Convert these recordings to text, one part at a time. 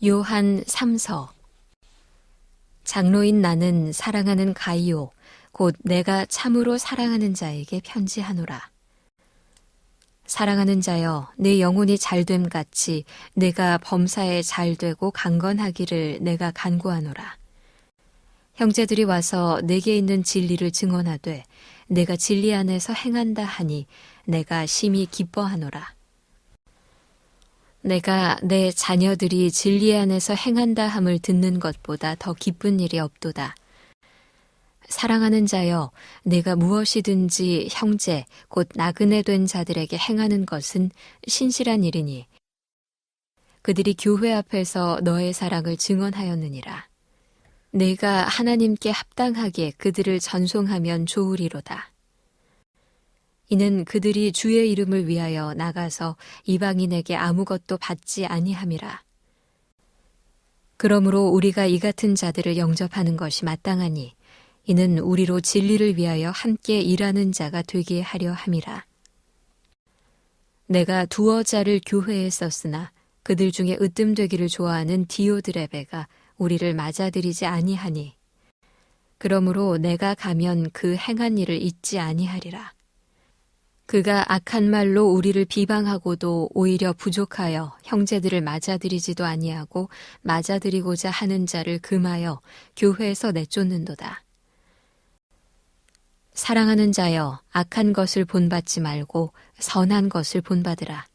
요한 3서. 장로인 나는 사랑하는 가이오 곧 내가 참으로 사랑하는 자에게 편지하노라. 사랑하는 자여, 내 영혼이 잘됨 같이 내가 범사에 잘되고 강건하기를 내가 간구하노라. 형제들이 와서 내게 있는 진리를 증언하되 내가 진리 안에서 행한다 하니 내가 심히 기뻐하노라. 내가 내 자녀들이 진리 안에서 행한다 함을 듣는 것보다 더 기쁜 일이 없도다. 사랑하는 자여, 내가 무엇이든지 형제, 곧 나그네 된 자들에게 행하는 것은 신실한 일이니 그들이 교회 앞에서 너의 사랑을 증언하였느니라. 내가 하나님께 합당하게 그들을 전송하면 좋으리로다. 이는 그들이 주의 이름을 위하여 나가서 이방인에게 아무것도 받지 아니함이라. 그러므로 우리가 이 같은 자들을 영접하는 것이 마땅하니 이는 우리로 진리를 위하여 함께 일하는 자가 되게 하려 함이라. 내가 두어 자를 교회에 썼으나 그들 중에 으뜸되기를 좋아하는 디오드레베가 우리를 맞아들이지 아니하니 그러므로 내가 가면 그 행한 일을 잊지 아니하리라. 그가 악한 말로 우리를 비방하고도 오히려 부족하여 형제들을 맞아들이지도 아니하고 맞아들이고자 하는 자를 금하여 교회에서 내쫓는도다. 사랑하는 자여, 악한 것을 본받지 말고 선한 것을 본받으라.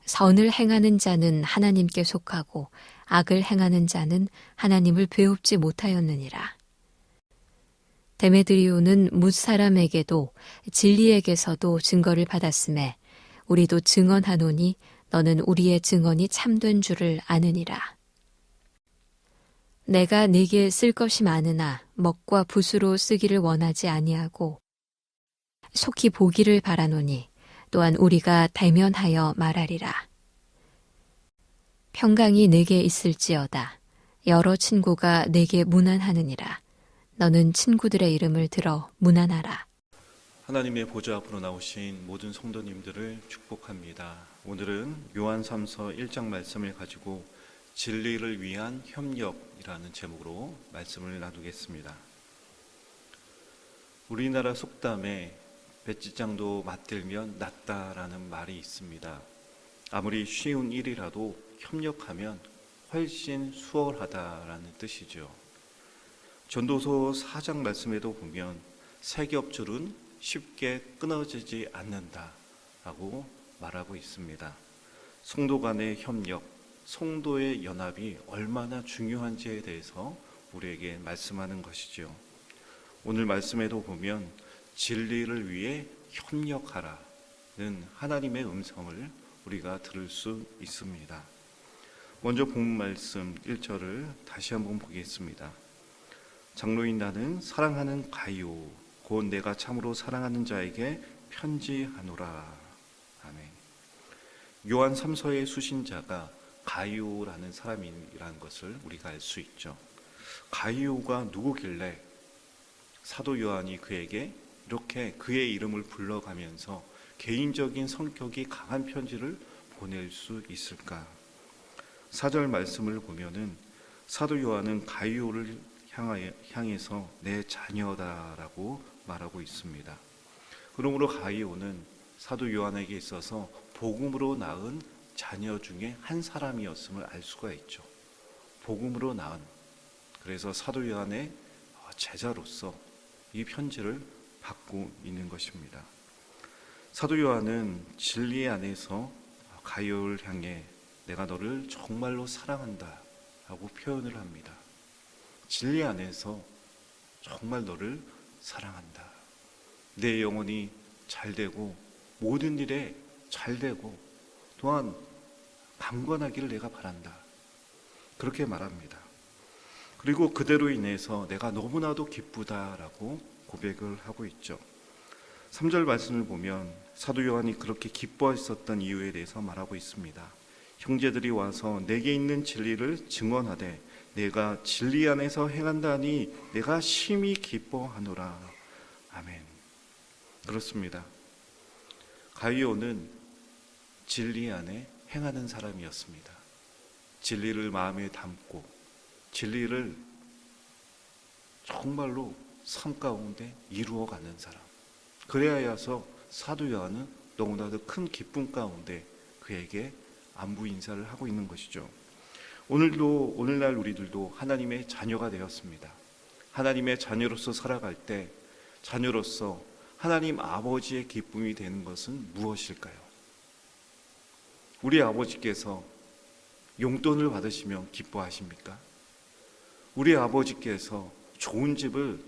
선을 행하는 자는 하나님께 속하고 악을 행하는 자는 하나님을 배웁지 못하였느니라. 데메드리오는 뭇사람에게도 진리에게서도 증거를 받았음에 우리도 증언하노니 너는 우리의 증언이 참된 줄을 아느니라. 내가 네게 쓸 것이 많으나 먹과 붓으로 쓰기를 원하지 아니하고 속히 보기를 바라노니 또한 우리가 대면하여 말하리라. 평강이 내게 있을지어다. 여러 친구가 내게 문안하느니라. 너는 친구들의 이름을 들어 문안하라. 하나님의 보좌 앞으로 나오신 모든 성도님들을 축복합니다. 오늘은 요한 3서 1장 말씀을 가지고 진리를 위한 협력이라는 제목으로 말씀을 나누겠습니다. 우리나라 속담에 배지장도 맞들면 낫다라는 말이 있습니다. 아무리 쉬운 일이라도 협력하면 훨씬 수월하다라는 뜻이죠. 전도서 4장 말씀에도 보면 세 겹줄은 쉽게 끊어지지 않는다라고 말하고 있습니다. 성도 간의 협력, 성도의 연합이 얼마나 중요한지에 대해서 우리에게 말씀하는 것이죠. 오늘 말씀에도 보면 진리를 위해 협력하라는 하나님의 음성을 우리가 들을 수 있습니다. 먼저 본문 말씀 1절을 다시 한번 보겠습니다. 장로인 나는 사랑하는 가이오 곧 내가 참으로 사랑하는 자에게 편지하노라. 아멘. 요한 3서의 수신자가 가이오라는 사람이라는 것을 우리가 알 수 있죠. 가이오가 누구길래 사도 요한이 그에게 이렇게 그의 이름을 불러가면서 개인적인 성격이 강한 편지를 보낼 수 있을까? 4절 말씀을 보면은 사도 요한은 가이오를 향해서 내 자녀다라고 말하고 있습니다. 그러므로 가이오는 사도 요한에게 있어서 복음으로 낳은 자녀 중에 한 사람이었음을 알 수가 있죠. 복음으로 낳은, 그래서 사도 요한의 제자로서 이 편지를 받고 있는 것입니다. 사도 요한은 진리 안에서 가이오를 향해 내가 너를 정말로 사랑한다 라고 표현을 합니다. 진리 안에서 정말 너를 사랑한다. 내 영혼이 잘되고 모든 일에 잘되고 또한 강건하기를 내가 바란다. 그렇게 말합니다. 그리고 그대로 인해서 내가 너무나도 기쁘다라고 고백을 하고 있죠. 3절 말씀을 보면 사도 요한이 그렇게 기뻐했었던 이유에 대해서 말하고 있습니다. 형제들이 와서 내게 있는 진리를 증언하되 내가 진리 안에서 행한다니 내가 심히 기뻐하노라. 아멘. 그렇습니다. 가이오는 진리 안에 행하는 사람이었습니다. 진리를 마음에 담고 진리를 정말로 삶 가운데 이루어가는 사람. 그래야서 사도 요한은 너무나도 큰 기쁨 가운데 그에게 안부 인사를 하고 있는 것이죠. 오늘날 우리들도 하나님의 자녀가 되었습니다. 하나님의 자녀로서 살아갈 때 자녀로서 하나님 아버지의 기쁨이 되는 것은 무엇일까요? 우리 아버지께서 용돈을 받으시면 기뻐하십니까? 우리 아버지께서 좋은 집을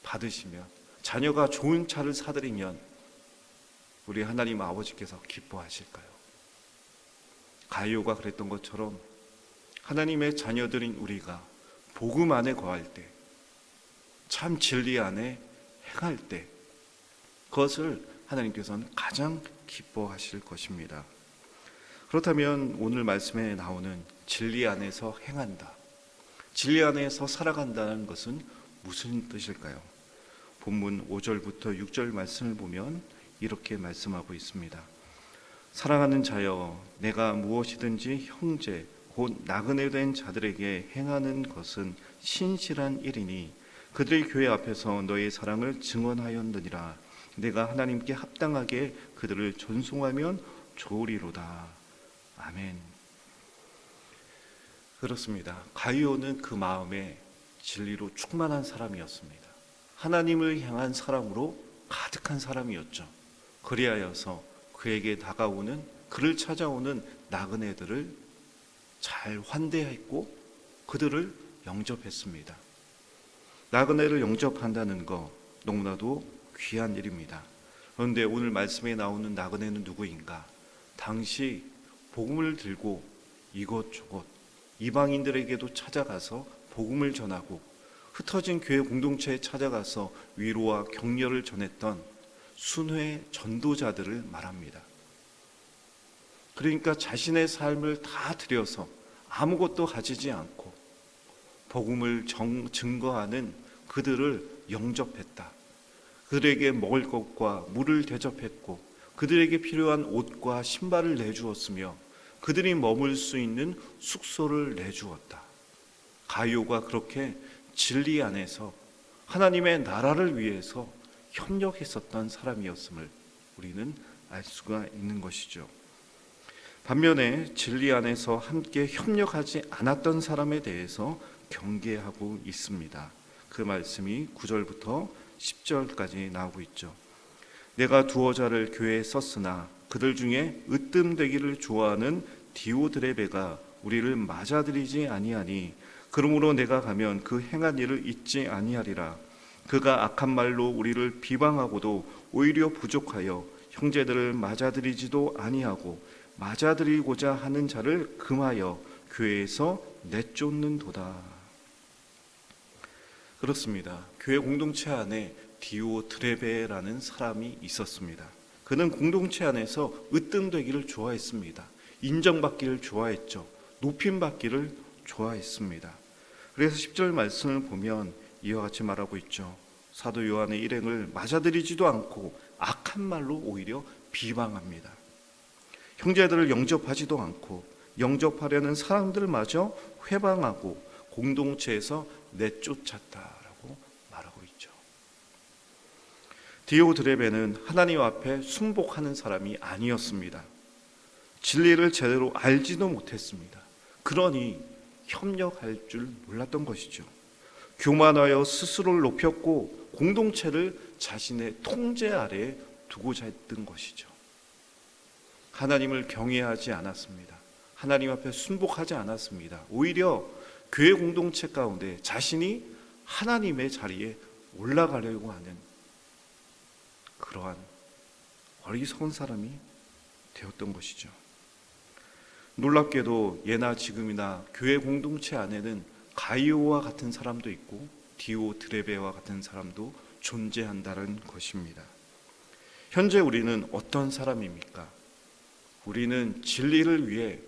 받으시면, 자녀가 좋은 차를 사드리면 우리 하나님 아버지께서 기뻐하실까요? 가룟유가 그랬던 것처럼 하나님의 자녀들인 우리가 복음 안에 거할 때, 참 진리 안에 행할 때, 그것을 하나님께서는 가장 기뻐하실 것입니다. 그렇다면 오늘 말씀에 나오는 진리 안에서 행한다, 진리 안에서 살아간다는 것은 무슨 뜻일까요? 본문 5절부터 6절 말씀을 보면 이렇게 말씀하고 있습니다. 사랑하는 자여, 내가 무엇이든지 형제 곧 나그네 된 자들에게 행하는 것은 신실한 일이니 그들의 교회 앞에서 너의 사랑을 증언하였느니라. 내가 하나님께 합당하게 그들을 존송하면 좋으리로다. 아멘. 그렇습니다. 가룟유는 그 마음에 진리로 충만한 사람이었습니다. 하나님을 향한 사랑으로 가득한 사람이었죠. 그리하여서 그에게 다가오는, 그를 찾아오는 나그네들을 잘 환대했고 그들을 영접했습니다. 나그네를 영접한다는 거 너무나도 귀한 일입니다. 그런데 오늘 말씀에 나오는 나그네는 누구인가? 당시 복음을 들고 이곳저곳 이방인들에게도 찾아가서 복음을 전하고 흩어진 교회 공동체에 찾아가서 위로와 격려를 전했던 순회 전도자들을 말합니다. 그러니까 자신의 삶을 다 들여서 아무것도 가지지 않고 복음을 증거하는 그들을 영접했다. 그들에게 먹을 것과 물을 대접했고 그들에게 필요한 옷과 신발을 내주었으며 그들이 머물 수 있는 숙소를 내주었다. 가룟유가 그렇게 진리 안에서 하나님의 나라를 위해서 협력했었던 사람이었음을 우리는 알 수가 있는 것이죠. 반면에 진리 안에서 함께 협력하지 않았던 사람에 대해서 경계하고 있습니다. 그 말씀이 9절부터 10절까지 나오고 있죠. 내가 두어 자를 교회에 썼으나 그들 중에 으뜸되기를 좋아하는 디오드레베가 우리를 맞아들이지 아니하니 그러므로 내가 가면 그 행한 일을 잊지 아니하리라. 그가 악한 말로 우리를 비방하고도 오히려 부족하여 형제들을 맞아들이지도 아니하고 맞아들이고자 하는 자를 금하여 교회에서 내쫓는도다. 그렇습니다. 교회 공동체 안에 디오드레베라는 사람이 있었습니다. 그는 공동체 안에서 으뜸되기를 좋아했습니다. 인정받기를 좋아했죠. 높임받기를 좋아했습니다. 그래서 10절 말씀을 보면 이와 같이 말하고 있죠. 사도 요한의 일행을 맞아들이지도 않고 악한 말로 오히려 비방합니다. 형제들을 영접하지도 않고 영접하려는 사람들마저 회방하고 공동체에서 내쫓았다라고 말하고 있죠. 디오드레베는 하나님 앞에 순복하는 사람이 아니었습니다. 진리를 제대로 알지도 못했습니다. 그러니 협력할 줄 몰랐던 것이죠. 교만하여 스스로를 높였고 공동체를 자신의 통제 아래에 두고자 했던 것이죠. 하나님을 경외하지 않았습니다. 하나님 앞에 순복하지 않았습니다. 오히려 교회 공동체 가운데 자신이 하나님의 자리에 올라가려고 하는 그러한 어리석은 사람이 되었던 것이죠. 놀랍게도 예나 지금이나 교회 공동체 안에는 가룟유와 같은 사람도 있고 디오드레베와 같은 사람도 존재한다는 것입니다. 현재 우리는 어떤 사람입니까? 우리는 진리를 위해,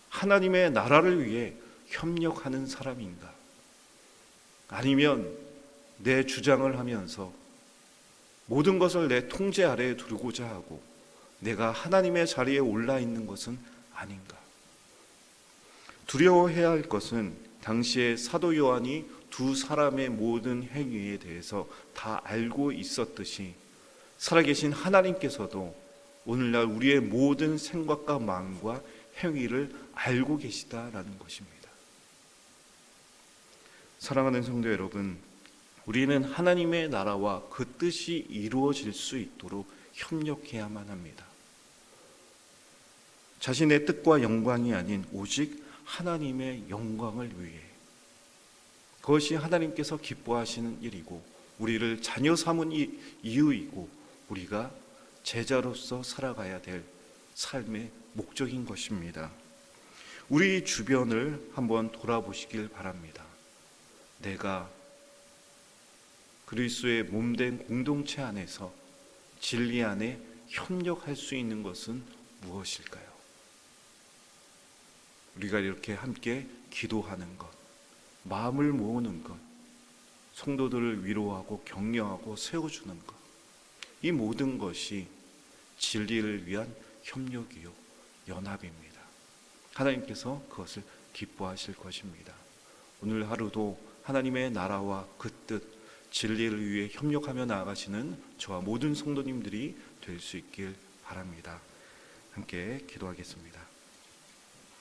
하나님의 나라를 위해 협력하는 사람인가? 아니면 내 주장을 하면서 모든 것을 내 통제 아래에 두고자 하고 내가 하나님의 자리에 올라 있는 것은 아닌가? 두려워해야 할 것은 당시에 사도 요한이 두 사람의 모든 행위에 대해서 다 알고 있었듯이 살아계신 하나님께서도 오늘날 우리의 모든 생각과 마음과 행위를 알고 계시다라는 것입니다. 사랑하는 성도 여러분, 우리는 하나님의 나라와 그 뜻이 이루어질 수 있도록 협력해야만 합니다. 자신의 뜻과 영광이 아닌 오직 하나님의 영광을 위해, 그것이 하나님께서 기뻐하시는 일이고 우리를 자녀 삼은 이유이고 우리가 제자로서 살아가야 될 삶의 목적인 것입니다. 우리 주변을 한번 돌아보시길 바랍니다. 내가 그리스도의 몸된 공동체 안에서 진리 안에 협력할 수 있는 것은 무엇일까요? 우리가 이렇게 함께 기도하는 것, 마음을 모으는 것, 성도들을 위로하고 격려하고 세워주는 것, 이 모든 것이 진리를 위한 협력이요 연합입니다. 하나님께서 그것을 기뻐하실 것입니다. 오늘 하루도 하나님의 나라와 그 뜻, 진리를 위해 협력하며 나아가시는 저와 모든 성도님들이 될 수 있길 바랍니다. 함께 기도하겠습니다.